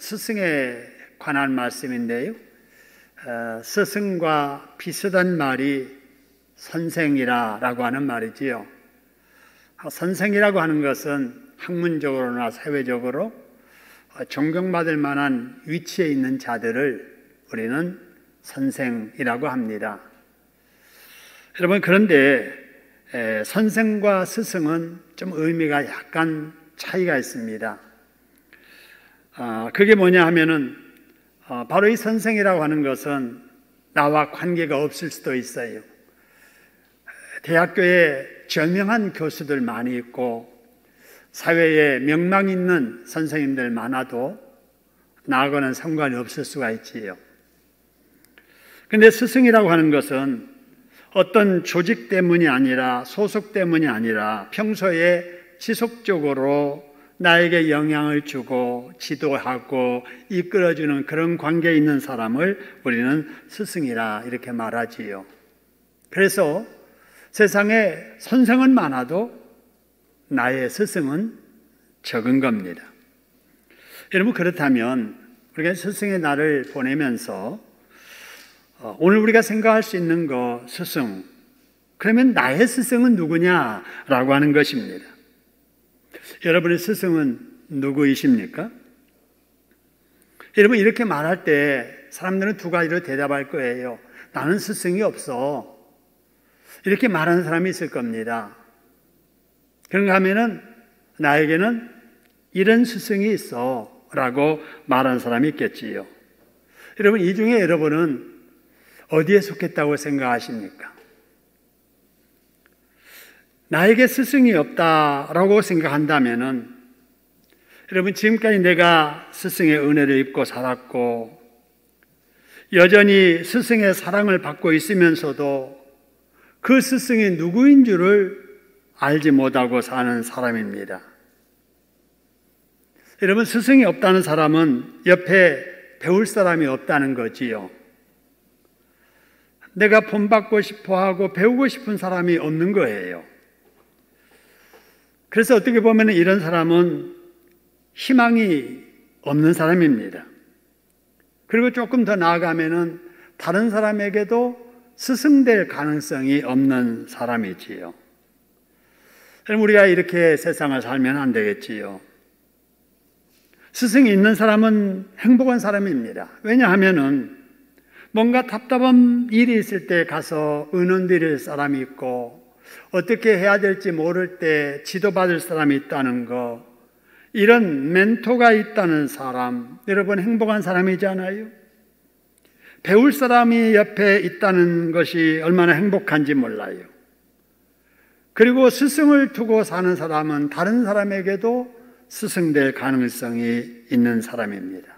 스승에 관한 말씀인데요. 스승과 비슷한 말이 선생이라고 하는 말이지요. 선생이라고 하는 것은 학문적으로나 사회적으로 존경받을 만한 위치에 있는 자들을 우리는 선생이라고 합니다. 여러분, 그런데 선생과 스승은 좀 의미가 약간 차이가 있습니다. 그게 뭐냐 하면은 바로 이 선생이라고 하는 것은 나와 관계가 없을 수도 있어요. 대학교에 저명한 교수들 많이 있고 사회에 명망 있는 선생님들 많아도 나하고는 상관이 없을 수가 있지요. 그런데 스승이라고 하는 것은 어떤 조직 때문이 아니라 소속 때문이 아니라 평소에 지속적으로 나에게 영향을 주고 지도하고 이끌어주는 그런 관계에 있는 사람을 우리는 스승이라 이렇게 말하지요. 그래서 세상에 선생은 많아도 나의 스승은 적은 겁니다. 여러분, 그렇다면 우리가 스승의 날을 보내면서 오늘 우리가 생각할 수 있는 거, 스승, 그러면 나의 스승은 누구냐라고 하는 것입니다. 여러분의 스승은 누구이십니까? 여러분, 이렇게 말할 때 사람들은 두 가지로 대답할 거예요. 나는 스승이 없어. 이렇게 말하는 사람이 있을 겁니다. 그런가 하면은 나에게는 이런 스승이 있어 라고 말하는 사람이 있겠지요. 여러분, 이 중에 여러분은 어디에 속했다고 생각하십니까? 나에게 스승이 없다라고 생각한다면은 여러분, 지금까지 내가 스승의 은혜를 입고 살았고 여전히 스승의 사랑을 받고 있으면서도 그 스승이 누구인 줄을 알지 못하고 사는 사람입니다. 여러분, 스승이 없다는 사람은 옆에 배울 사람이 없다는 거지요. 내가 본받고 싶어하고 배우고 싶은 사람이 없는 거예요. 그래서 어떻게 보면 이런 사람은 희망이 없는 사람입니다. 그리고 조금 더 나아가면은 다른 사람에게도 스승될 가능성이 없는 사람이지요. 그럼 우리가 이렇게 세상을 살면 안 되겠지요. 스승이 있는 사람은 행복한 사람입니다. 왜냐하면은 뭔가 답답한 일이 있을 때 가서 의논 드릴 사람이 있고 어떻게 해야 될지 모를 때 지도받을 사람이 있다는 거, 이런 멘토가 있다는 사람, 여러분 행복한 사람이잖아요. 배울 사람이 옆에 있다는 것이 얼마나 행복한지 몰라요. 그리고 스승을 두고 사는 사람은 다른 사람에게도 스승될 가능성이 있는 사람입니다.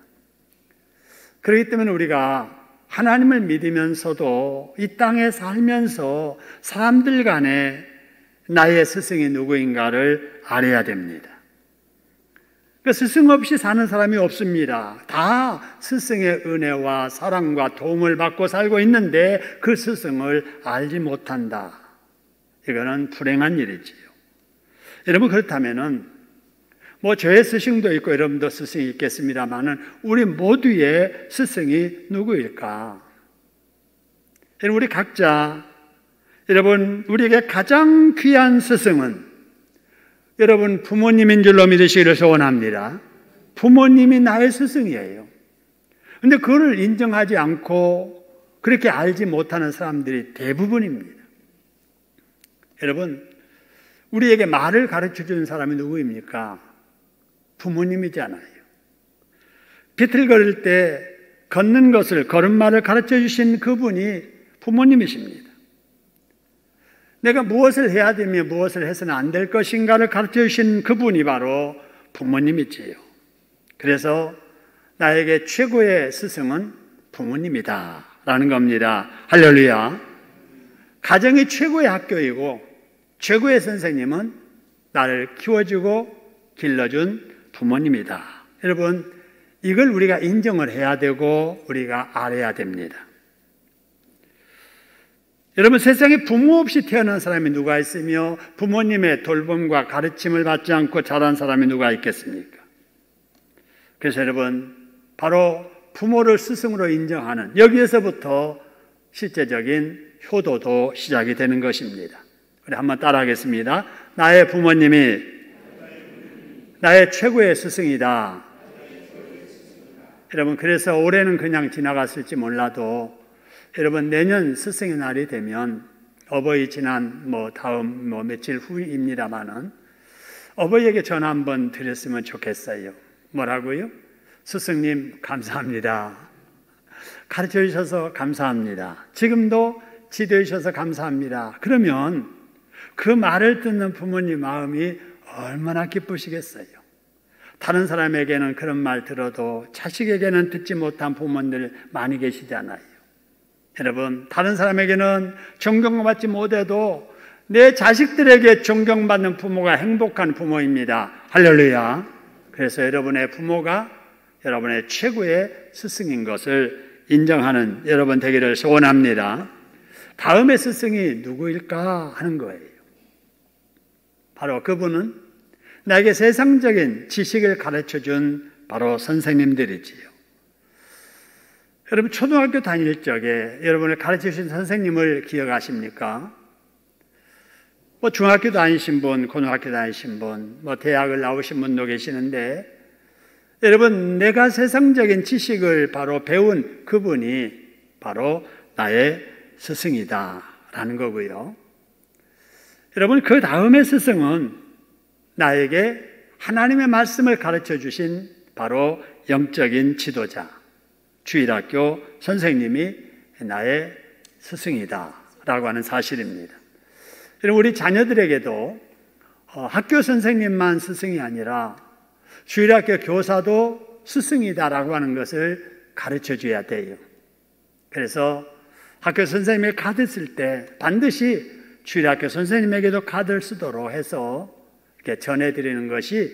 그렇기 때문에 우리가 하나님을 믿으면서도 이 땅에 살면서 사람들 간에 나의 스승이 누구인가를 알아야 됩니다. 스승 없이 사는 사람이 없습니다. 다 스승의 은혜와 사랑과 도움을 받고 살고 있는데 그 스승을 알지 못한다. 이거는 불행한 일이지요. 여러분, 그렇다면은 저의 스승도 있고 여러분도 스승이 있겠습니다만은 우리 모두의 스승이 누구일까? 여러분, 우리 각자, 여러분, 우리에게 가장 귀한 스승은 여러분 부모님인 줄로 믿으시기를 소원합니다. 부모님이 나의 스승이에요. 그런데 그걸 인정하지 않고 그렇게 알지 못하는 사람들이 대부분입니다. 여러분, 우리에게 말을 가르쳐 주는 사람이 누구입니까? 부모님이잖아요. 비틀거릴 때 걷는 것을, 걸음마를 가르쳐 주신 그분이 부모님이십니다. 내가 무엇을 해야 되며 무엇을 해서는 안 될 것인가를 가르쳐 주신 그분이 바로 부모님이지요. 그래서 나에게 최고의 스승은 부모님이다 라는 겁니다. 할렐루야. 가정이 최고의 학교이고 최고의 선생님은 나를 키워주고 길러준 부모님이다. 여러분, 이걸 우리가 인정을 해야 되고 우리가 알아야 됩니다. 여러분, 세상에 부모 없이 태어난 사람이 누가 있으며 부모님의 돌봄과 가르침을 받지 않고 자란 사람이 누가 있겠습니까? 그래서 여러분, 바로 부모를 스승으로 인정하는 여기에서부터 실제적인 효도도 시작이 되는 것입니다. 우리 한번 따라하겠습니다. 나의 부모님이 나의 최고의 스승이다. 여러분, 그래서 올해는 그냥 지나갔을지 몰라도 여러분, 내년 스승의 날이 되면 어버이 지난 다음 며칠 후입니다만은 어버이에게 전화 한번 드렸으면 좋겠어요. 뭐라고요? 스승님 감사합니다. 가르쳐 주셔서 감사합니다. 지금도 지도해 주셔서 감사합니다. 그러면 그 말을 듣는 부모님 마음이 얼마나 기쁘시겠어요. 다른 사람에게는 그런 말 들어도 자식에게는 듣지 못한 부모님들 많이 계시잖아요. 여러분, 다른 사람에게는 존경받지 못해도 내 자식들에게 존경받는 부모가 행복한 부모입니다. 할렐루야. 그래서 여러분의 부모가 여러분의 최고의 스승인 것을 인정하는 여러분 되기를 소원합니다. 다음의 스승이 누구일까 하는 거예요. 바로 그분은 나에게 세상적인 지식을 가르쳐준 바로 선생님들이지요. 여러분, 초등학교 다닐 적에 여러분을 가르쳐주신 선생님을 기억하십니까? 중학교 다니신 분, 고등학교 다니신 분, 대학을 나오신 분도 계시는데, 여러분, 내가 세상적인 지식을 바로 배운 그분이 바로 나의 스승이다라는 거고요. 여러분, 그 다음의 스승은 나에게 하나님의 말씀을 가르쳐 주신 바로 영적인 지도자, 주일학교 선생님이 나의 스승이다라고 하는 사실입니다. 우리 자녀들에게도 학교 선생님만 스승이 아니라 주일학교 교사도 스승이다라고 하는 것을 가르쳐 줘야 돼요. 그래서 학교 선생님이 카드 쓸 때 반드시 주일학교 선생님에게도 카드를 쓰도록 해서 이렇게 전해드리는 것이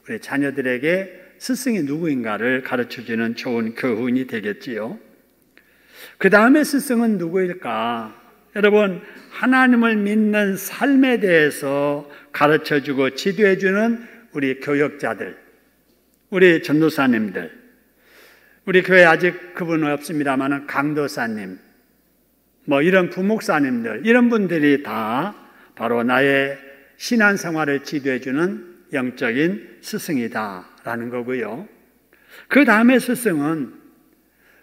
우리 자녀들에게 스승이 누구인가를 가르쳐주는 좋은 교훈이 되겠지요. 그 다음에 스승은 누구일까? 여러분, 하나님을 믿는 삶에 대해서 가르쳐주고 지도해주는 우리 교역자들, 우리 전도사님들, 우리 교회 아직 그분은 없습니다만 강도사님, 이런 부목사님들, 이런 분들이 다 바로 나의 신앙생활을 지도해주는 영적인 스승이다라는 거고요. 그 다음에 스승은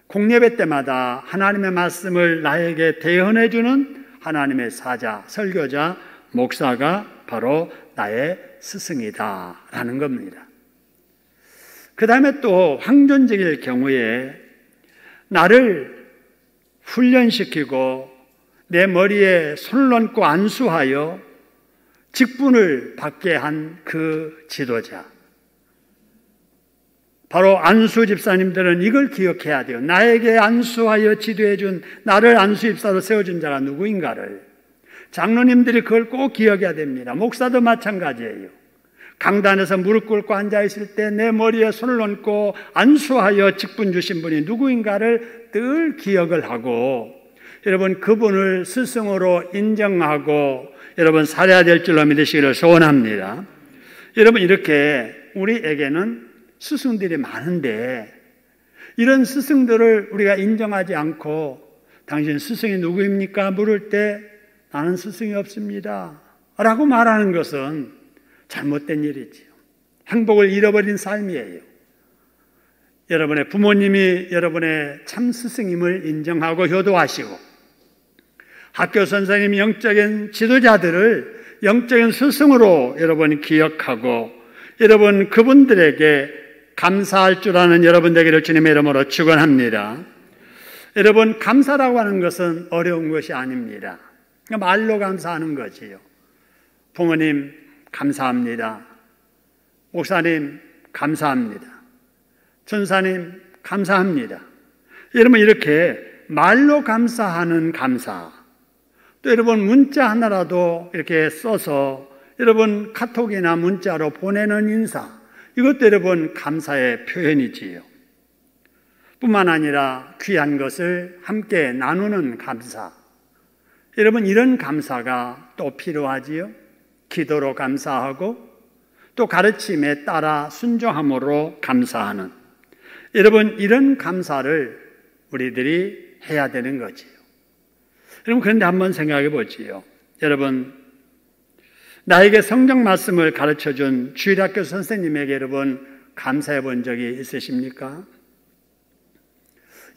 공예배 때마다 하나님의 말씀을 나에게 대언해주는 하나님의 사자, 설교자, 목사가 바로 나의 스승이다라는 겁니다. 그 다음에 또 황존적일 경우에 나를 훈련시키고 내 머리에 손을 얹고 안수하여 직분을 받게 한 그 지도자, 바로 안수 집사님들은 이걸 기억해야 돼요. 나에게 안수하여 지도해준, 나를 안수 집사로 세워준 자가 누구인가를 장로님들이 그걸 꼭 기억해야 됩니다. 목사도 마찬가지예요. 강단에서 무릎 꿇고 앉아있을 때 내 머리에 손을 얹고 안수하여 직분 주신 분이 누구인가를 늘 기억을 하고, 여러분 그분을 스승으로 인정하고 여러분 살아야 될 줄로 믿으시기를 소원합니다. 여러분, 이렇게 우리에게는 스승들이 많은데 이런 스승들을 우리가 인정하지 않고 당신 스승이 누구입니까? 물을 때 나는 스승이 없습니다 라고 말하는 것은 잘못된 일이지요. 행복을 잃어버린 삶이에요. 여러분의 부모님이 여러분의 참 스승임을 인정하고 효도하시고, 학교 선생님, 영적인 지도자들을 영적인 스승으로 여러분 기억하고 여러분 그분들에게 감사할 줄 아는 여러분 되기를 주님의 이름으로 축원합니다. 여러분, 감사라고 하는 것은 어려운 것이 아닙니다. 말로 감사하는 거지요. 부모님 감사합니다. 목사님 감사합니다. 전사님 감사합니다. 여러분, 이렇게 말로 감사하는 감사, 또 여러분 문자 하나라도 이렇게 써서 여러분 카톡이나 문자로 보내는 인사, 이것도 여러분 감사의 표현이지요. 뿐만 아니라 귀한 것을 함께 나누는 감사, 여러분 이런 감사가 또 필요하지요. 기도로 감사하고 또 가르침에 따라 순종함으로 감사하는, 여러분, 이런 감사를 우리들이 해야 되는 거지요. 여러분, 그런데 한번 생각해 보지요. 여러분, 나에게 성경 말씀을 가르쳐준 주일학교 선생님에게 여러분 감사해 본 적이 있으십니까?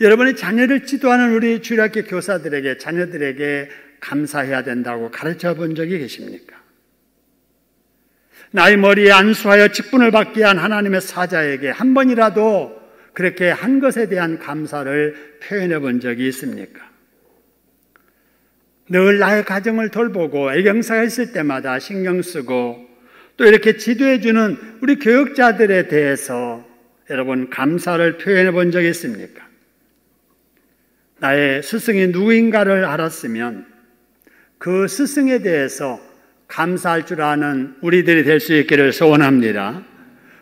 여러분의 자녀를 지도하는 우리 주일학교 교사들에게, 자녀들에게 감사해야 된다고 가르쳐 본 적이 계십니까? 나의 머리에 안수하여 직분을 받게 한 하나님의 사자에게 한 번이라도 그렇게 한 것에 대한 감사를 표현해 본 적이 있습니까? 늘 나의 가정을 돌보고 애경사가 있을 때마다 신경 쓰고 또 이렇게 지도해 주는 우리 교육자들에 대해서 여러분 감사를 표현해 본 적이 있습니까? 나의 스승이 누구인가를 알았으면 그 스승에 대해서 감사할 줄 아는 우리들이 될 수 있기를 소원합니다.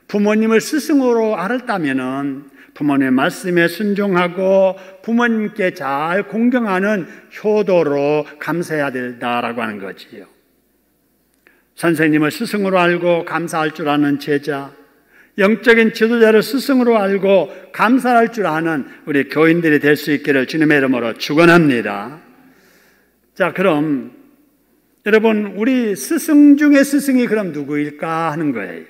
부모님을 스승으로 알았다면은 부모님의 말씀에 순종하고 부모님께 잘 공경하는 효도로 감사해야 된다라고 하는 거지요. 선생님을 스승으로 알고 감사할 줄 아는 제자, 영적인 지도자를 스승으로 알고 감사할 줄 아는 우리 교인들이 될 수 있기를 주님의 이름으로 축원합니다. 자, 그럼 여러분, 우리 스승 중에 스승이 그럼 누구일까 하는 거예요.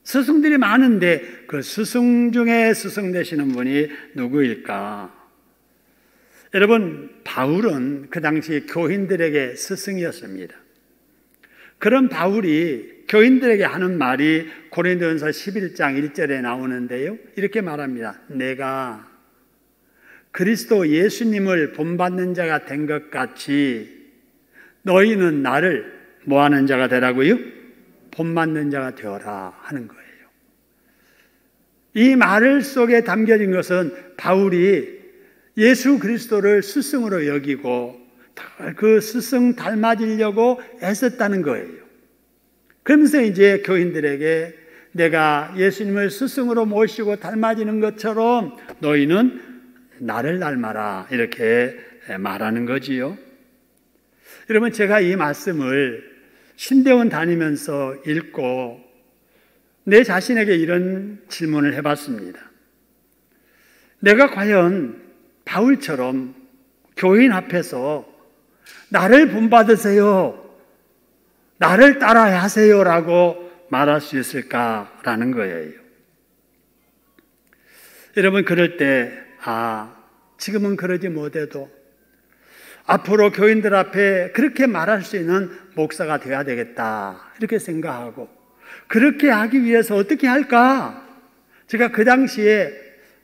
스승들이 많은데 그 스승 중에 스승 되시는 분이 누구일까? 여러분, 바울은 그 당시 교인들에게 스승이었습니다. 그런 바울이 교인들에게 하는 말이 고린도전서 11장 1절에 나오는데요. 이렇게 말합니다. 내가 그리스도 예수님을 본받는 자가 된 것 같이 너희는 나를 뭐하는 자가 되라고요? 본받는 자가 되어라 하는 거예요. 이 말 속에 담겨진 것은 바울이 예수 그리스도를 스승으로 여기고 그 스승 닮아지려고 애썼다는 거예요. 그러면서 이제 교인들에게 내가 예수님을 스승으로 모시고 닮아지는 것처럼 너희는 나를 닮아라 이렇게 말하는 거지요. 여러분, 제가 이 말씀을 신대원 다니면서 읽고 내 자신에게 이런 질문을 해봤습니다. 내가 과연 바울처럼 교인 앞에서 나를 본받으세요, 나를 따라야 하세요라고 말할 수 있을까라는 거예요. 여러분, 그럴 때 지금은 그러지 못해도 앞으로 교인들 앞에 그렇게 말할 수 있는 목사가 되어야 되겠다 이렇게 생각하고, 그렇게 하기 위해서 어떻게 할까? 제가 그 당시에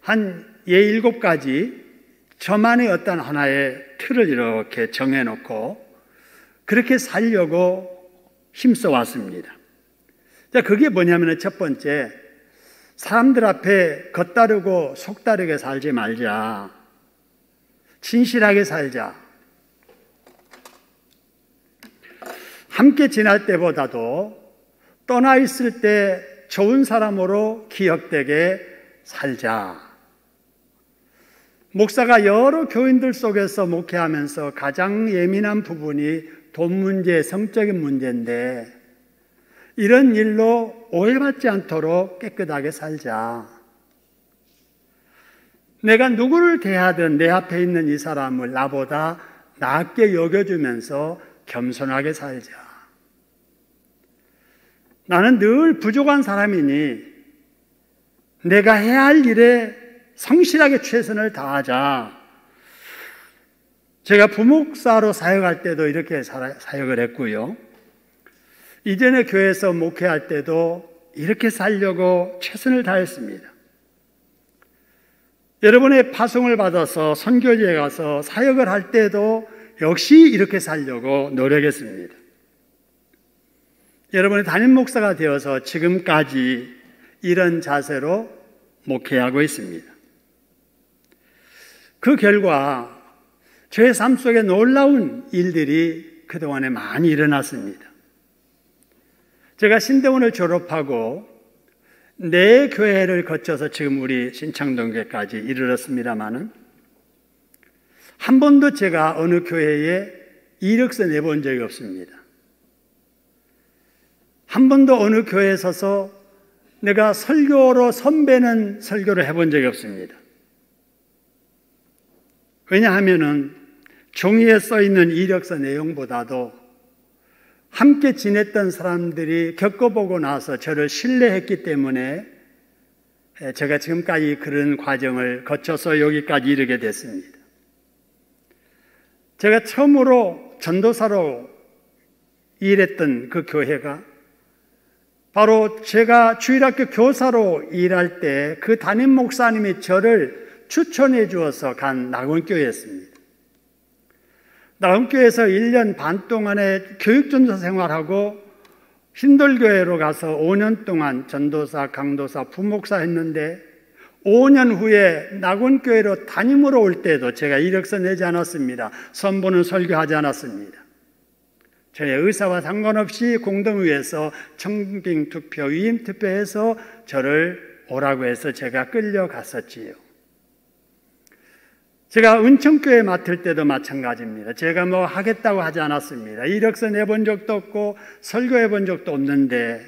한 7가지 저만의 어떤 하나의 틀을 이렇게 정해놓고 그렇게 살려고 힘써 왔습니다. 자, 그게 뭐냐면 첫 번째, 사람들 앞에 겉다르고 속다르게 살지 말자. 진실하게 살자. 함께 지날 때보다도 떠나 있을 때 좋은 사람으로 기억되게 살자. 목사가 여러 교인들 속에서 목회하면서 가장 예민한 부분이 돈 문제, 성적인 문제인데 이런 일로 오해받지 않도록 깨끗하게 살자. 내가 누구를 대하든 내 앞에 있는 이 사람을 나보다 낫게 여겨주면서 겸손하게 살자. 나는 늘 부족한 사람이니 내가 해야 할 일에 성실하게 최선을 다하자. 제가 부목사로 사역할 때도 이렇게 사역을 했고요. 이전에 교회에서 목회할 때도 이렇게 살려고 최선을 다했습니다. 여러분의 파송을 받아서 선교지에 가서 사역을 할 때도 역시 이렇게 살려고 노력했습니다. 여러분의 담임 목사가 되어서 지금까지 이런 자세로 목회하고 있습니다. 그 결과 제 삶 속에 놀라운 일들이 그동안에 많이 일어났습니다. 제가 신대원을 졸업하고 네 교회를 거쳐서 지금 우리 신창동교회까지 이르렀습니다마는 한 번도 제가 어느 교회에 이력서 내본 적이 없습니다. 한 번도 어느 교회에 서서 내가 설교로 선배는 설교를 해본 적이 없습니다. 왜냐하면은 종이에 써있는 이력서 내용보다도 함께 지냈던 사람들이 겪어보고 나서 저를 신뢰했기 때문에 제가 지금까지 그런 과정을 거쳐서 여기까지 이르게 됐습니다. 제가 처음으로 전도사로 일했던 그 교회가 바로 제가 주일학교 교사로 일할 때 그 담임 목사님이 저를 추천해 주어서 간 낙원교회였습니다. 낙원교회에서 1년 반 동안의 교육전도사 생활하고 신돌교회로 가서 5년 동안 전도사, 강도사, 부목사 했는데 5년 후에 낙원교회로 담임으로 올 때도 제가 이력서 내지 않았습니다. 선보는 설교하지 않았습니다. 저의 의사와 상관없이 공동위에서 청빙투표, 위임투표해서 저를 오라고 해서 제가 끌려갔었지요. 제가 은총교회 맡을 때도 마찬가지입니다. 제가 뭐 하겠다고 하지 않았습니다. 이력서 내본 적도 없고 설교해 본 적도 없는데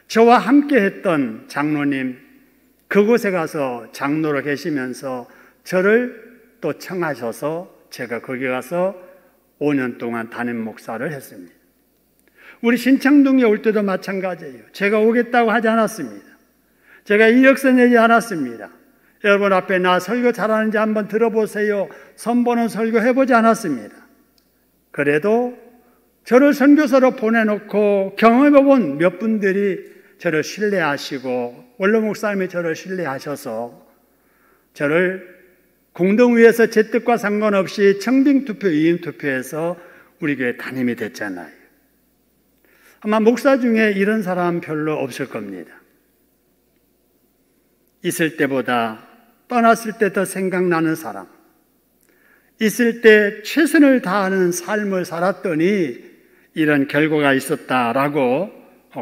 저와 함께 했던 장로님, 그곳에 가서 장로로 계시면서 저를 또 청하셔서 제가 거기 가서 5년 동안 담임 목사를 했습니다. 우리 신창동에 올 때도 마찬가지예요. 제가 오겠다고 하지 않았습니다. 제가 이력서 내지 않았습니다. 여러분 앞에 나 설교 잘하는지 한번 들어보세요. 선보는 설교 해보지 않았습니다. 그래도 저를 선교사로 보내놓고 경험해본 몇 분들이 저를 신뢰하시고 원로 목사님이 저를 신뢰하셔서 저를 공동위에서 제 뜻과 상관없이 청빙투표, 위임투표에서 우리 교회 담임이 됐잖아요. 아마 목사 중에 이런 사람 별로 없을 겁니다. 있을 때보다 떠났을 때 더 생각나는 사람, 있을 때 최선을 다하는 삶을 살았더니 이런 결과가 있었다라고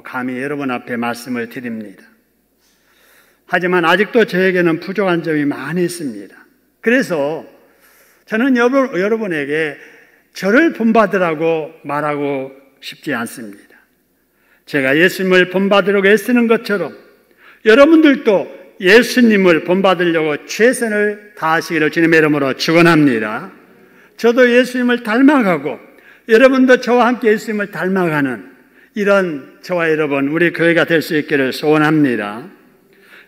감히 여러분 앞에 말씀을 드립니다. 하지만 아직도 저에게는 부족한 점이 많이 있습니다. 그래서 저는 여러분에게 저를 본받으라고 말하고 싶지 않습니다. 제가 예수님을 본받으려고 애쓰는 것처럼 여러분들도 예수님을 본받으려고 최선을 다하시기를 주님의 이름으로 축원합니다. 저도 예수님을 닮아가고 여러분도 저와 함께 예수님을 닮아가는 이런 저와 여러분 우리 교회가 될 수 있기를 소원합니다.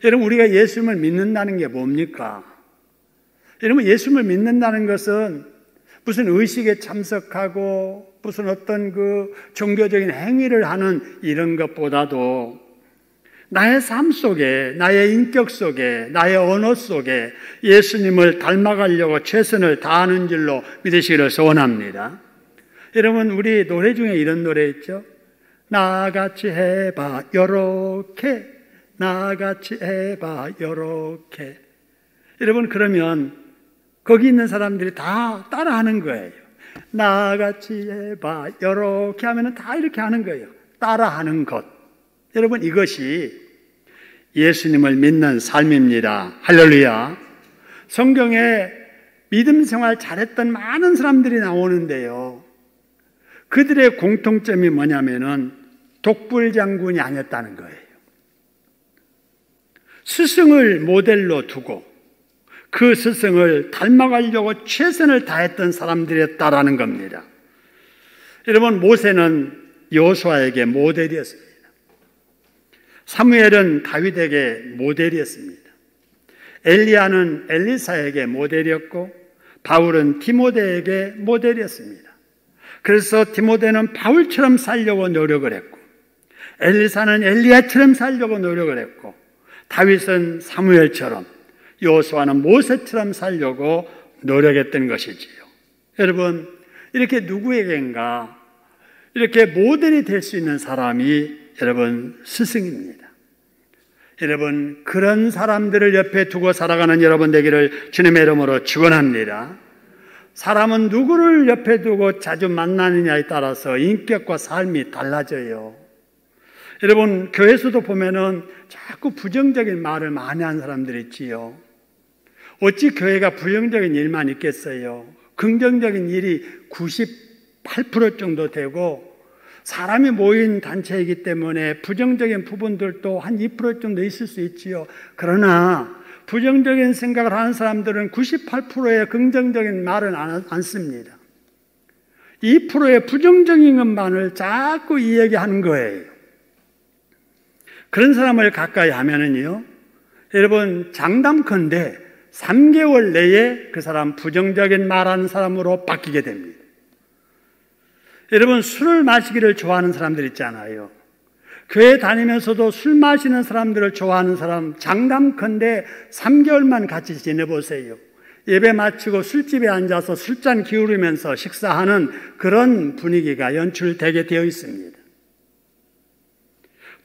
여러분 우리가 예수님을 믿는다는 게 뭡니까? 여러분 예수님을 믿는다는 것은 무슨 의식에 참석하고 무슨 어떤 그 종교적인 행위를 하는 이런 것보다도 나의 삶 속에, 나의 인격 속에, 나의 언어 속에 예수님을 닮아가려고 최선을 다하는 줄로 믿으시기를 소원합니다. 여러분 우리 노래 중에 이런 노래 있죠? 나같이 해봐 요렇게, 나같이 해봐 요렇게. 여러분 그러면 거기 있는 사람들이 다 따라하는 거예요. 나같이 해봐 요렇게 하면 다 이렇게 하는 거예요. 따라하는 것. 여러분 이것이 예수님을 믿는 삶입니다. 할렐루야. 성경에 믿음 생활 잘했던 많은 사람들이 나오는데요. 그들의 공통점이 뭐냐면은 독불장군이 아니었다는 거예요. 스승을 모델로 두고 그 스승을 닮아가려고 최선을 다했던 사람들이었다라는 겁니다. 여러분 모세는 여호수아에게 모델이었습니다. 사무엘은 다윗에게 모델이었습니다. 엘리야는 엘리사에게 모델이었고 바울은 디모데에게 모델이었습니다. 그래서 디모데는 바울처럼 살려고 노력을 했고 엘리사는 엘리야처럼 살려고 노력을 했고 다윗은 사무엘처럼 여호수아는 모세처럼 살려고 노력했던 것이지요. 여러분 이렇게 누구에겐가 이렇게 모델이 될 수 있는 사람이 여러분 스승입니다. 여러분 그런 사람들을 옆에 두고 살아가는 여러분 되기를 주님의 이름으로 축원합니다. 사람은 누구를 옆에 두고 자주 만나느냐에 따라서 인격과 삶이 달라져요. 여러분 교회에서도 보면은 자꾸 부정적인 말을 많이 하는 사람들이 있지요. 어찌 교회가 부정적인 일만 있겠어요? 긍정적인 일이 98% 정도 되고 사람이 모인 단체이기 때문에 부정적인 부분들도 한 2% 정도 있을 수 있지요. 그러나 부정적인 생각을 하는 사람들은 98%의 긍정적인 말은 안 씁니다. 2%의 부정적인 것만을 자꾸 이야기하는 거예요. 그런 사람을 가까이 하면은요, 여러분 장담컨대 3개월 내에 그 사람 부정적인 말하는 사람으로 바뀌게 됩니다. 여러분 술을 마시기를 좋아하는 사람들 있잖아요. 교회 다니면서도 술 마시는 사람들을 좋아하는 사람 장담컨대 3개월만 같이 지내보세요. 예배 마치고 술집에 앉아서 술잔 기울이면서 식사하는 그런 분위기가 연출되게 되어 있습니다.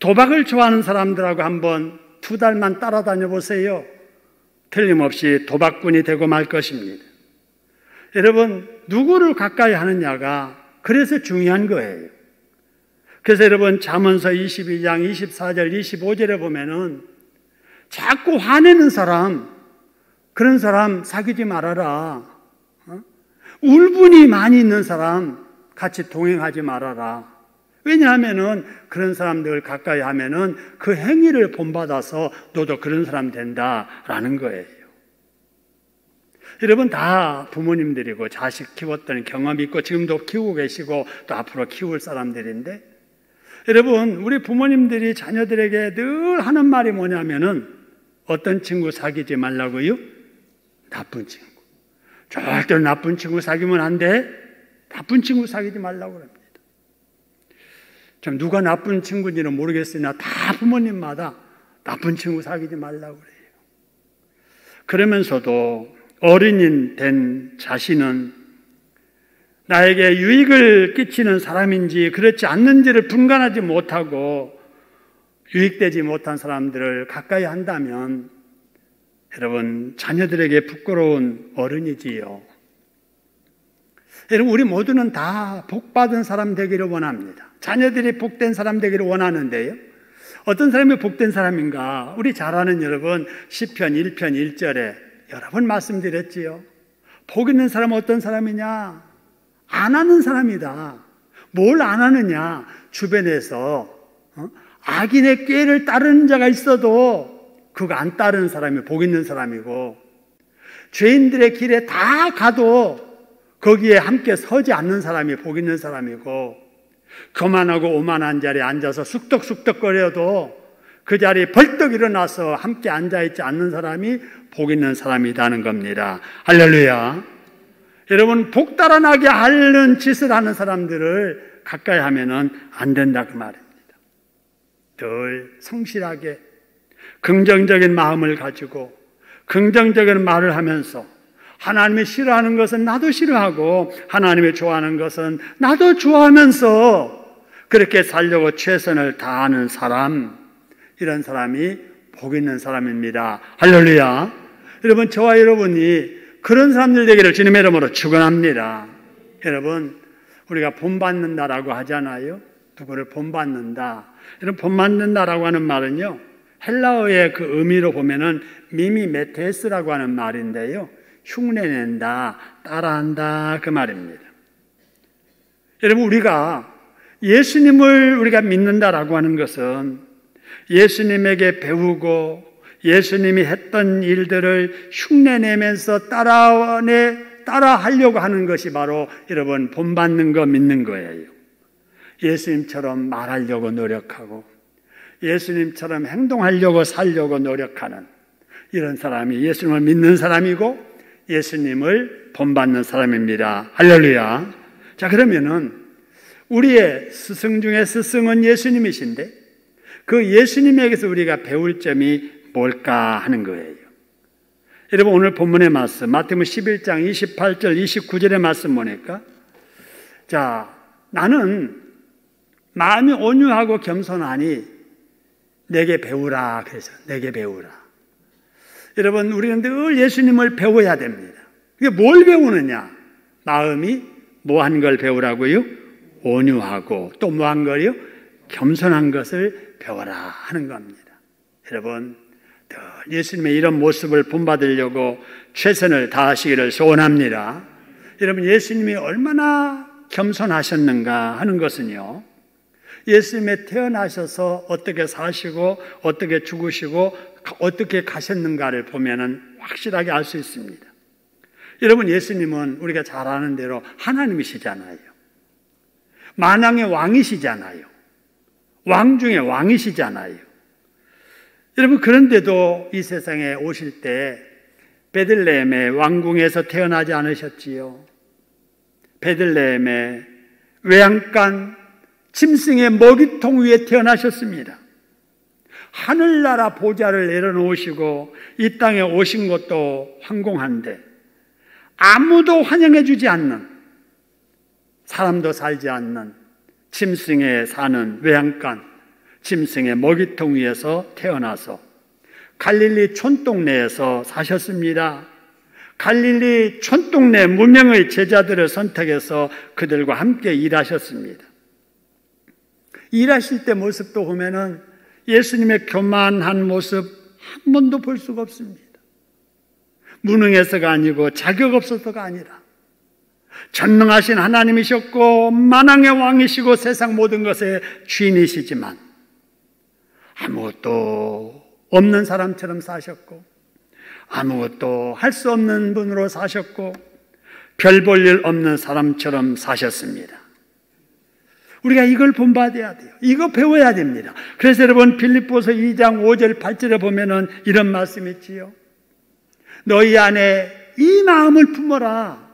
도박을 좋아하는 사람들하고 한번 2달만 따라다녀 보세요. 틀림없이 도박꾼이 되고 말 것입니다. 여러분, 누구를 가까이 하느냐가 그래서 중요한 거예요. 그래서 여러분 잠언서 22장 24절 25절에 보면은 자꾸 화내는 사람, 그런 사람 사귀지 말아라. 울분이 많이 있는 사람 같이 동행하지 말아라. 왜냐하면은 그런 사람들 가까이 하면은 그 행위를 본받아서 너도 그런 사람 된다라는 거예요. 여러분 다 부모님들이고 자식 키웠던 경험이 있고 지금도 키우고 계시고 또 앞으로 키울 사람들인데, 여러분 우리 부모님들이 자녀들에게 늘 하는 말이 뭐냐면은 어떤 친구 사귀지 말라고요? 나쁜 친구. 절대로 나쁜 친구 사귀면 안 돼. 나쁜 친구 사귀지 말라고 합니다. 참 누가 나쁜 친구인지는 모르겠으나 다 부모님마다 나쁜 친구 사귀지 말라고 그래요. 그러면서도 어린이 된 자신은 나에게 유익을 끼치는 사람인지 그렇지 않는지를 분간하지 못하고 유익되지 못한 사람들을 가까이 한다면 여러분 자녀들에게 부끄러운 어른이지요. 여러분 우리 모두는 다 복받은 사람 되기를 원합니다. 자녀들이 복된 사람 되기를 원하는데요, 어떤 사람이 복된 사람인가? 우리 잘 아는 여러분 시편 1편 1절에 여러 번 말씀드렸지요. 복 있는 사람은 어떤 사람이냐? 안 하는 사람이다. 뭘 안 하느냐? 주변에서 악인의 꾀를 따르는 자가 있어도 그거 안 따르는 사람이 복 있는 사람이고, 죄인들의 길에 다 가도 거기에 함께 서지 않는 사람이 복 있는 사람이고, 교만하고 오만한 자리에 앉아서 쑥덕쑥덕거려도 그 자리에 벌떡 일어나서 함께 앉아있지 않는 사람이 복 있는 사람이라는 겁니다. 할렐루야. 여러분 복 달아나게 하는 짓을 하는 사람들을 가까이 하면은 안 된다 그 말입니다. 늘 성실하게 긍정적인 마음을 가지고 긍정적인 말을 하면서 하나님이 싫어하는 것은 나도 싫어하고 하나님이 좋아하는 것은 나도 좋아하면서 그렇게 살려고 최선을 다하는 사람, 이런 사람이 복 있는 사람입니다. 할렐루야. 여러분 저와 여러분이 그런 사람들 되기를 주님의 이름으로 축원합니다. 여러분 우리가 본받는다라고 하잖아요. 누구를 본받는다. 이런 본받는다라고 하는 말은요, 헬라어의 그 의미로 보면은 미미메테스라고 하는 말인데요, 흉내낸다, 따라한다 그 말입니다. 여러분 우리가 예수님을 우리가 믿는다라고 하는 것은 예수님에게 배우고 예수님이 했던 일들을 흉내내면서 따라하려고 하는 것이 바로 여러분 본받는 거, 믿는 거예요. 예수님처럼 말하려고 노력하고 예수님처럼 행동하려고 살려고 노력하는 이런 사람이 예수님을 믿는 사람이고 예수님을 본받는 사람입니다. 할렐루야. 자, 그러면은 우리의 스승 중에 스승은 예수님이신데 그 예수님에게서 우리가 배울 점이 뭘까 하는 거예요. 여러분 오늘 본문의 말씀 마태복음 11장 28절 29절의 말씀 보니까, 자, 나는 마음이 온유하고 겸손하니 내게 배우라. 그래서 내게 배우라. 여러분 우리는 늘 예수님을 배워야 됩니다. 이게 뭘 배우느냐? 마음이 뭐한 걸 배우라고요? 온유하고 또 뭐한 걸요? 겸손한 것을 배워라 하는 겁니다. 여러분 늘 예수님의 이런 모습을 본받으려고 최선을 다하시기를 소원합니다. 여러분 예수님이 얼마나 겸손하셨는가 하는 것은요, 예수님의 태어나셔서 어떻게 사시고 어떻게 죽으시고 어떻게 가셨는가를 보면은 확실하게 알 수 있습니다. 여러분, 예수님은 우리가 잘 아는 대로 하나님이시잖아요. 만왕의 왕이시잖아요. 왕 중에 왕이시잖아요. 여러분, 그런데도 이 세상에 오실 때 베들레헴의 왕궁에서 태어나지 않으셨지요. 베들레헴의 외양간 짐승의 먹이통 위에 태어나셨습니다. 하늘나라 보좌를 내려놓으시고 이 땅에 오신 것도 황공한데 아무도 환영해 주지 않는, 사람도 살지 않는 짐승에 사는 외양간 짐승의 먹이통 위에서 태어나서 갈릴리 촌동네에서 사셨습니다. 갈릴리 촌동네 무명의 제자들을 선택해서 그들과 함께 일하셨습니다. 일하실 때 모습도 보면은 예수님의 교만한 모습 한 번도 볼 수가 없습니다. 무능해서가 아니고 자격 없어서가 아니라 전능하신 하나님이셨고 만왕의 왕이시고 세상 모든 것의 주인이시지만 아무것도 없는 사람처럼 사셨고 아무것도 할 수 없는 분으로 사셨고 별 볼 일 없는 사람처럼 사셨습니다. 우리가 이걸 본받아야 돼요. 이거 배워야 됩니다. 그래서 여러분, 빌립보서 2장 5절 8절에 보면은 이런 말씀이 있지요. 너희 안에 이 마음을 품어라.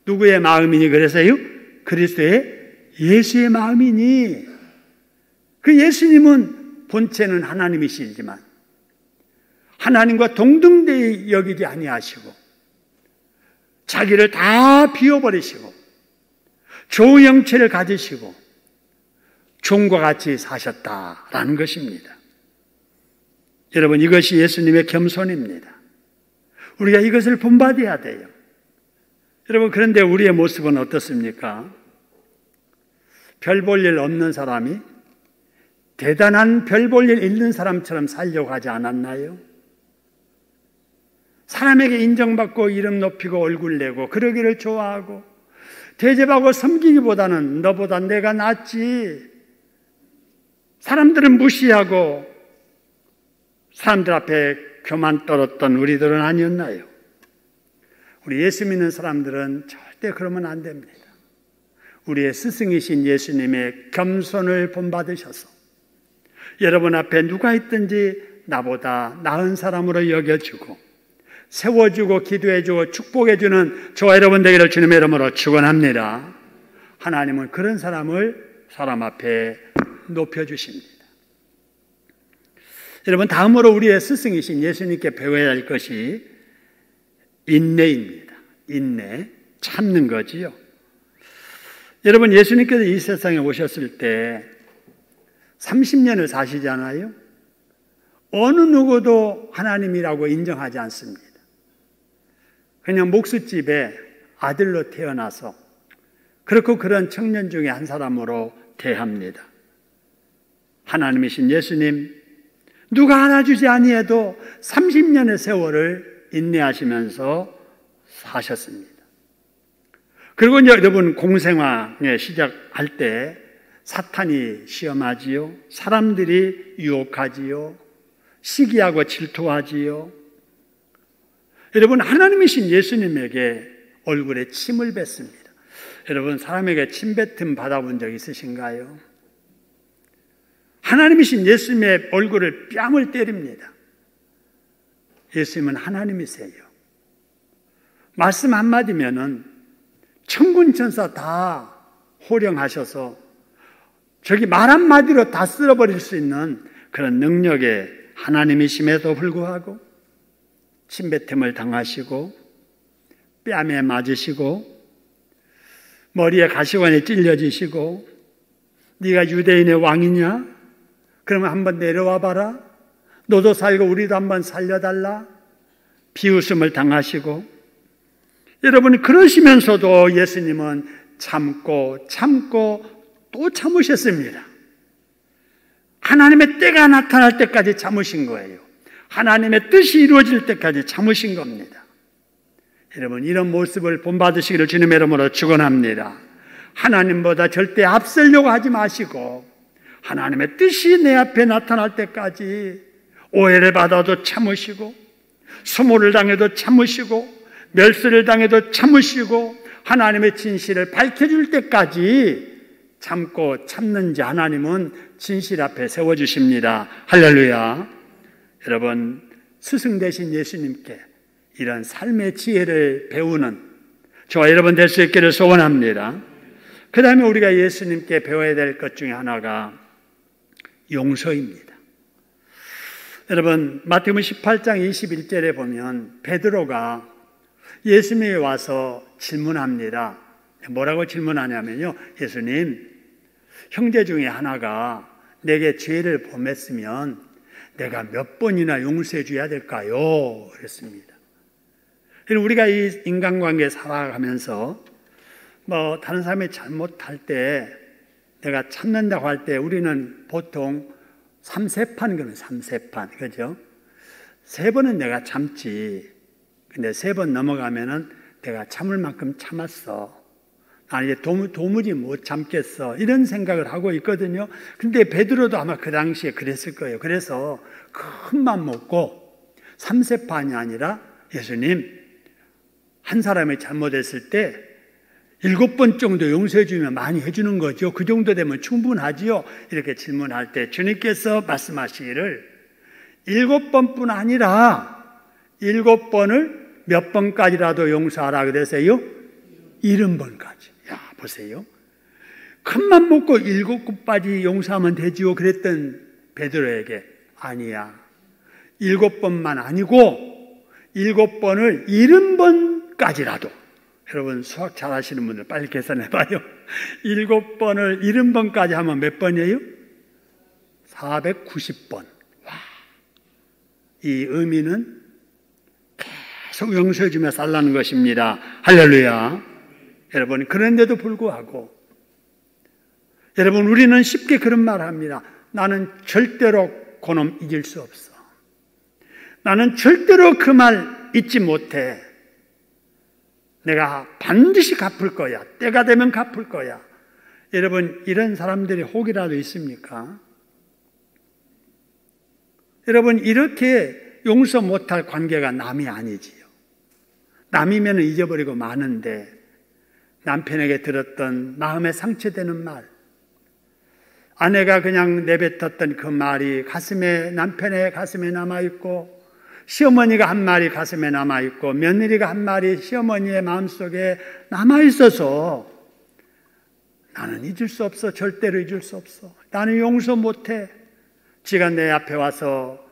누구의 마음이니 그래서요? 그리스도의 예수의 마음이니. 그 예수님은 본체는 하나님이시지만 하나님과 동등되이 여기지 아니하시고 자기를 다 비워버리시고 조영체를 가지시고 종과 같이 사셨다라는 것입니다. 여러분, 이것이 예수님의 겸손입니다. 우리가 이것을 본받아야 돼요. 여러분, 그런데 우리의 모습은 어떻습니까? 별 볼 일 없는 사람이 대단한 별 볼 일 있는 사람처럼 살려고 하지 않았나요? 사람에게 인정받고 이름 높이고 얼굴 내고 그러기를 좋아하고 대접하고 섬기기보다는 너보다 내가 낫지, 사람들은 무시하고 사람들 앞에 교만 떨었던 우리들은 아니었나요? 우리 예수 믿는 사람들은 절대 그러면 안 됩니다. 우리의 스승이신 예수님의 겸손을 본받으셔서 여러분 앞에 누가 있든지 나보다 나은 사람으로 여겨주고 세워주고 기도해주고 축복해주는 저와 여러분 되기를 주님의 이름으로 축원합니다. 하나님은 그런 사람을 사람 앞에 높여주십니다. 여러분, 다음으로 우리의 스승이신 예수님께 배워야 할 것이 인내입니다. 인내, 참는 거지요. 여러분, 예수님께서 이 세상에 오셨을 때 30년을 사시잖아요. 어느 누구도 하나님이라고 인정하지 않습니다. 그냥 목숫집에 아들로 태어나서 그렇고 그런 청년 중에 한 사람으로 대합니다. 하나님이신 예수님, 누가 알아주지 아니해도 30년의 세월을 인내하시면서 사셨습니다. 그리고 이제 여러분, 공생활에 시작할 때 사탄이 시험하지요. 사람들이 유혹하지요. 시기하고 질투하지요. 여러분, 하나님이신 예수님에게 얼굴에 침을 뱉습니다. 여러분, 사람에게 침뱉음 받아본 적 있으신가요? 하나님이신 예수님의 얼굴을 뺨을 때립니다. 예수님은 하나님이세요. 말씀 한마디면은 천군 천사 다 호령하셔서 저기 말 한마디로 다 쓸어버릴 수 있는 그런 능력의 하나님이심에도 불구하고 침뱉음을 당하시고 뺨에 맞으시고 머리에 가시관에 찔려지시고 네가 유대인의 왕이냐? 그러면 한번 내려와 봐라. 너도 살고 우리도 한번 살려달라. 비웃음을 당하시고 여러분, 그러시면서도 예수님은 참고 또 참으셨습니다. 하나님의 때가 나타날 때까지 참으신 거예요. 하나님의 뜻이 이루어질 때까지 참으신 겁니다. 여러분, 이런 모습을 본받으시기를 주님의 이름으로 축원합니다. 하나님보다 절대 앞서려고 하지 마시고 하나님의 뜻이 내 앞에 나타날 때까지 오해를 받아도 참으시고 수모를 당해도 참으시고 멸시를 당해도 참으시고 하나님의 진실을 밝혀줄 때까지 참고 참는지 하나님은 진실 앞에 세워주십니다. 할렐루야. 여러분, 스승 되신 예수님께 이런 삶의 지혜를 배우는 저와 여러분 될 수 있기를 소원합니다. 그 다음에 우리가 예수님께 배워야 될 것 중에 하나가 용서입니다. 여러분, 마태복음 18장 21절에 보면 베드로가 예수님이 와서 질문합니다. 뭐라고 질문하냐면요, 예수님, 형제 중에 하나가 내게 죄를 범했으면 내가 몇 번이나 용서해 줘야 될까요? 그랬습니다. 우리가 이 인간관계에 살아가면서 다른 사람이 잘못할 때 내가 참는다고 할 때 우리는 보통 3세판 그러면 3세판, 그죠? 3번은 내가 참지. 근데 3번 넘어가면은 내가 참을 만큼 참았어. 난 이제 도무지 못 참겠어. 이런 생각을 하고 있거든요. 근데 베드로도 아마 그 당시에 그랬을 거예요. 그래서 큰 맘 먹고 3세판이 아니라 예수님, 한 사람이 잘못했을 때 7번 정도 용서해 주면 많이 해주는 거죠. 그 정도 되면 충분하지요. 이렇게 질문할 때 주님께서 말씀하시기를 7번뿐 아니라 7번을 몇 번까지라도 용서하라 그러세요? 70번까지. 야, 보세요. 큰맘 먹고 7번까지 용서하면 되지요. 그랬던 베드로에게 아니야. 7번만 아니고 7번을 70번까지라도. 여러분 수학 잘하시는 분들 빨리 계산해봐요. 7번을 70번까지 하면 몇 번이에요? 490번. 와. 이 의미는 계속 용서해주며 살라는 것입니다. 할렐루야. 여러분, 그런데도 불구하고 여러분, 우리는 쉽게 그런 말을 합니다. 나는 절대로 그놈 잊을 수 없어. 나는 절대로 그 말 잊지 못해. 내가 반드시 갚을 거야. 때가 되면 갚을 거야. 여러분, 이런 사람들이 혹이라도 있습니까? 여러분, 이렇게 용서 못할 관계가 남이 아니지요. 남이면 잊어버리고 마는데 남편에게 들었던 마음에 상처되는 말, 아내가 그냥 내뱉었던 그 말이 남편의 가슴에 남아있고, 시어머니가 한 말이 가슴에 남아있고, 며느리가 한 말이 시어머니의 마음속에 남아있어서 나는 잊을 수 없어. 절대로 잊을 수 없어. 나는 용서 못해. 지가 내 앞에 와서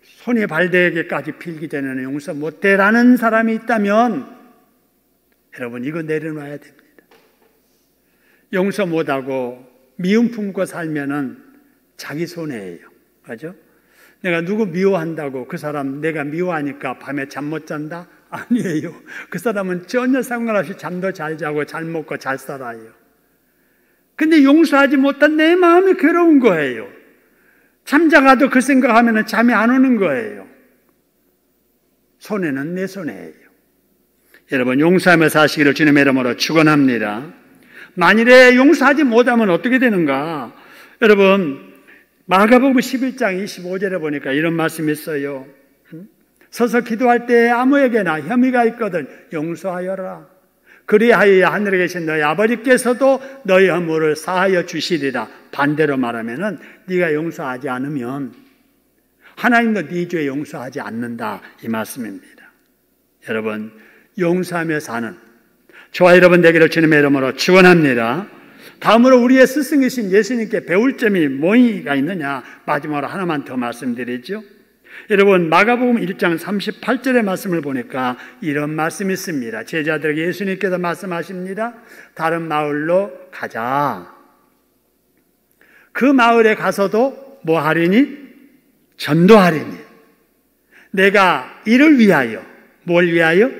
손이 발대에게까지 필기 전에는 용서 못해 라는 사람이 있다면 여러분, 이거 내려놔야 됩니다. 용서 못하고 미움 품고 살면은 자기 손해예요. 맞죠? 내가 누구 미워한다고 그 사람 내가 미워하니까 밤에 잠 못 잔다? 아니에요. 그 사람은 전혀 상관없이 잠도 잘 자고 잘 먹고 잘 살아요. 근데 용서하지 못한 내 마음이 괴로운 거예요. 잠자가도 그 생각하면 잠이 안 오는 거예요. 손해는 내 손해예요. 여러분, 용서하며 사시기를 주님의 이름으로 축원합니다. 만일에 용서하지 못하면 어떻게 되는가? 여러분, 마가복음 11장 25절에 보니까 이런 말씀이 있어요. 서서 기도할 때 아무에게나 혐의가 있거든 용서하여라. 그리하여 하늘에 계신 너희 아버지께서도 너희 허물을 사하여 주시리라. 반대로 말하면은 네가 용서하지 않으면 하나님도 네 죄 용서하지 않는다, 이 말씀입니다. 여러분, 용서하며 사는 저와 여러분 되기를 주님의 이름으로 축원합니다. 다음으로 우리의 스승이신 예수님께 배울 점이 뭐가 있느냐, 마지막으로 하나만 더 말씀드리죠. 여러분, 마가복음 1장 38절의 말씀을 보니까 이런 말씀이 있습니다. 제자들에게 예수님께서 말씀하십니다. 다른 마을로 가자. 그 마을에 가서도 뭐 하리니? 전도하리니. 내가 이를 위하여, 뭘 위하여?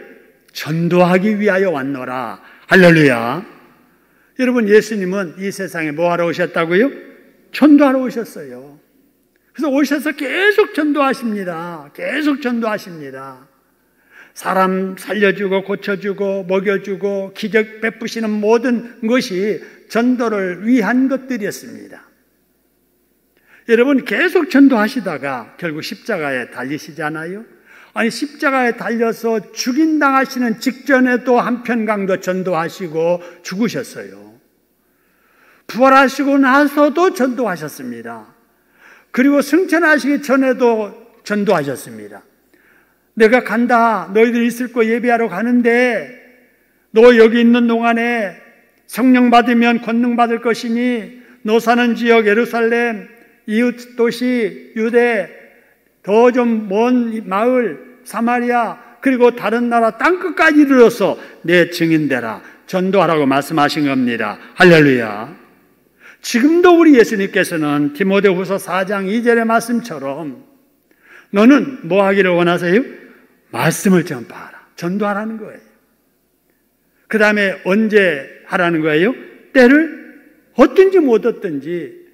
전도하기 위하여 왔노라. 할렐루야. 여러분, 예수님은 이 세상에 뭐 하러 오셨다고요? 전도하러 오셨어요. 그래서 오셔서 계속 전도하십니다. 계속 전도하십니다. 사람 살려주고 고쳐주고 먹여주고 기적 베푸시는 모든 것이 전도를 위한 것들이었습니다. 여러분 계속 전도하시다가 결국 십자가에 달리시잖아요. 아니 십자가에 달려서 죽임당하시는 직전에도 한편 강도 전도하시고 죽으셨어요. 부활하시고 나서도 전도하셨습니다. 그리고 승천하시기 전에도 전도하셨습니다. 내가 간다. 너희들 있을 거 예배하러 가는데 너 여기 있는 동안에 성령 받으면 권능 받을 것이니 너 사는 지역 예루살렘, 이웃 도시, 유대, 더 좀 먼 마을, 사마리아, 그리고 다른 나라 땅끝까지 이르러서 내 증인되라. 전도하라고 말씀하신 겁니다. 할렐루야. 지금도 우리 예수님께서는 디모데후서 4장 2절의 말씀처럼 너는 뭐 하기를 원하세요? 말씀을 전파하라. 전도하라는 거예요. 그 다음에 언제 하라는 거예요? 때를 얻든지 못 얻든지.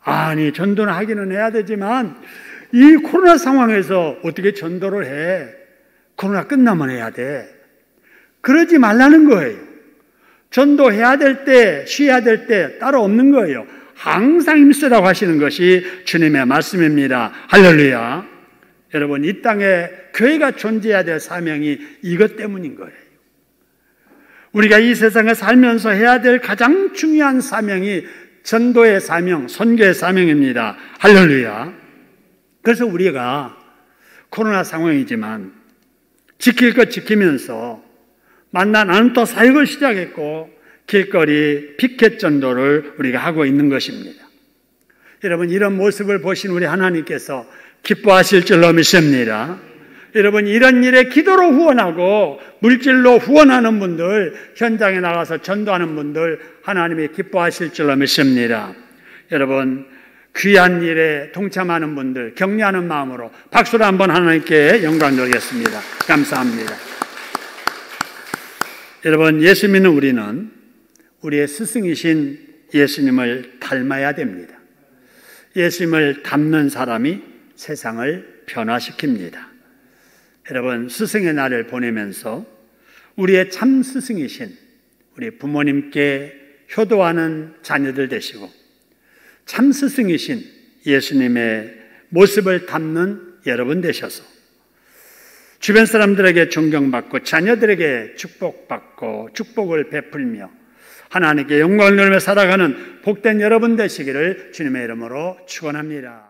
아니 전도는 하기는 해야 되지만 이 코로나 상황에서 어떻게 전도를 해? 코로나 끝나면 해야 돼. 그러지 말라는 거예요. 전도해야 될 때, 쉬어야 될 때 따로 없는 거예요. 항상 힘쓰라고 하시는 것이 주님의 말씀입니다. 할렐루야. 여러분 이 땅에 교회가 존재해야 될 사명이 이것 때문인 거예요. 우리가 이 세상에 살면서 해야 될 가장 중요한 사명이 전도의 사명, 선교의 사명입니다. 할렐루야. 그래서 우리가 코로나 상황이지만 지킬 것 지키면서 나는 또 사역을 시작했고 길거리 피켓 전도를 우리가 하고 있는 것입니다. 여러분 이런 모습을 보신 우리 하나님께서 기뻐하실 줄로 믿습니다. 여러분 이런 일에 기도로 후원하고 물질로 후원하는 분들, 현장에 나가서 전도하는 분들 하나님이 기뻐하실 줄로 믿습니다. 여러분 귀한 일에 동참하는 분들 격려하는 마음으로 박수로 한번 하나님께 영광 돌리겠습니다. 감사합니다. 여러분 예수 믿는 우리는 우리의 스승이신 예수님을 닮아야 됩니다. 예수님을 닮는 사람이 세상을 변화시킵니다. 여러분 스승의 날을 보내면서 우리의 참 스승이신 우리 부모님께 효도하는 자녀들 되시고 참 스승이신 예수님의 모습을 담는 여러분 되셔서 주변 사람들에게 존경받고 자녀들에게 축복받고 축복을 베풀며 하나님께 영광을 돌리며 살아가는 복된 여러분 되시기를 주님의 이름으로 축원합니다.